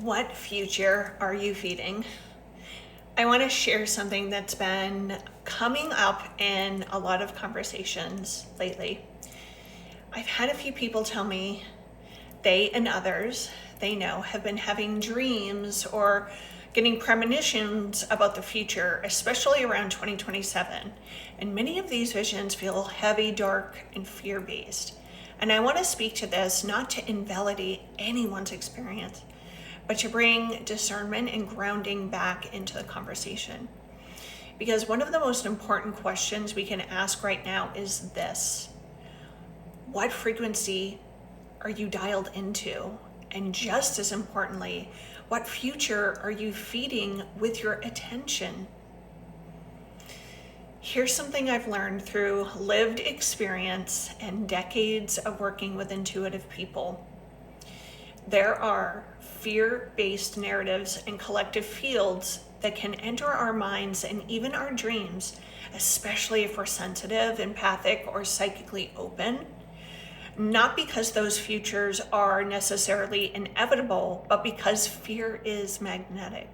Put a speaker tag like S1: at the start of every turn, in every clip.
S1: What future are you feeding? I want to share something that's been coming up in a lot of conversations lately. I've had a few people tell me they and others they know have been having dreams or getting premonitions about the future, especially around 2027. And many of these visions feel heavy, dark, and fear-based. And I want to speak to this not to invalidate anyone's experience, but to bring discernment and grounding back into the conversation. Because one of the most important questions we can ask right now is this: what frequency are you dialed into? And just as importantly, what future are you feeding with your attention? Here's something I've learned through lived experience and decades of working with intuitive people. There are fear-based narratives and collective fields that can enter our minds and even our dreams, especially if we're sensitive, empathic, or psychically open. Not because those futures are necessarily inevitable, but because fear is magnetic.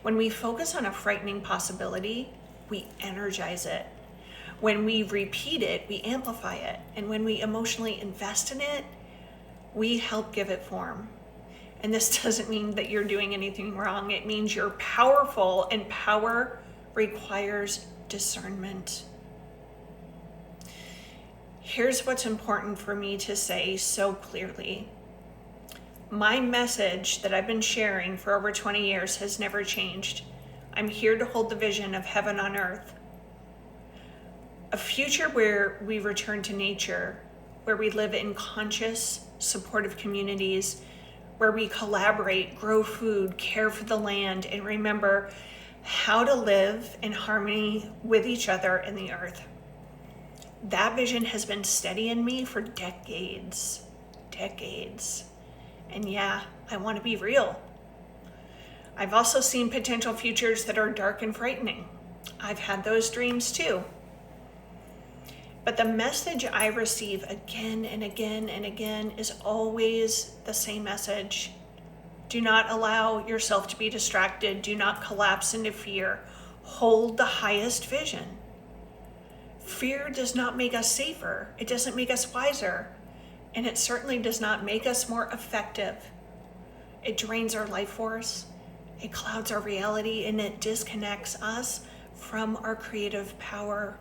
S1: When we focus on a frightening possibility, we energize it. When we repeat it, we amplify it. And when we emotionally invest in it, we help give it form. And this doesn't mean that you're doing anything wrong. It means you're powerful, and power requires discernment. Here's what's important for me to say so clearly. My message that I've been sharing for over 20 years has never changed. I'm here to hold the vision of heaven on earth. A future where we return to nature, where we live in conscious, supportive communities, where we collaborate, grow food, care for the land, and remember how to live in harmony with each other and the earth. That vision has been steady in me for decades. And yeah, I want to be real. I've also seen potential futures that are dark and frightening. I've had those dreams too. But the message I receive again and again and again is always the same message. Do not allow yourself to be distracted. Do not collapse into fear. Hold the highest vision. Fear does not make us safer. It doesn't make us wiser. And it certainly does not make us more effective. It drains our life force. It clouds our reality, and it disconnects us from our creative power.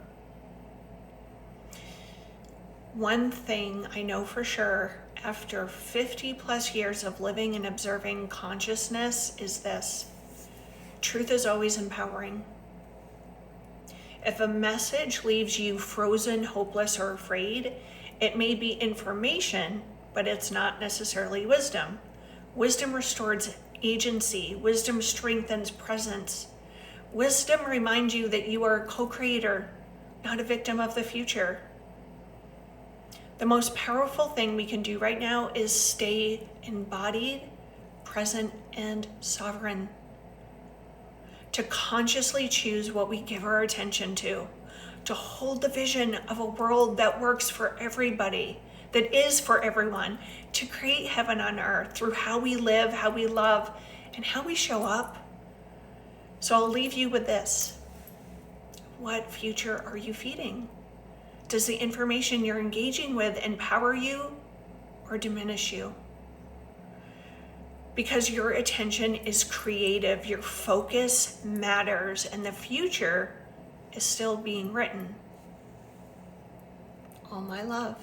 S1: One thing I know for sure after 50 plus years of living and observing consciousness is this: truth is always empowering. If a message leaves you frozen, hopeless, or afraid, it may be information, but it's not necessarily wisdom. Wisdom restores agency. Wisdom strengthens presence. Wisdom reminds you that you are a co-creator, not a victim of the future. The most powerful thing we can do right now is stay embodied, present, and sovereign. To consciously choose what we give our attention to hold the vision of a world that works for everybody, that is for everyone, to create heaven on earth through how we live, how we love, and how we show up. So I'll leave you with this. What future are you feeding? Does the information you're engaging with empower you or diminish you? Because your attention is creative, your focus matters, and the future is still being written. All my love.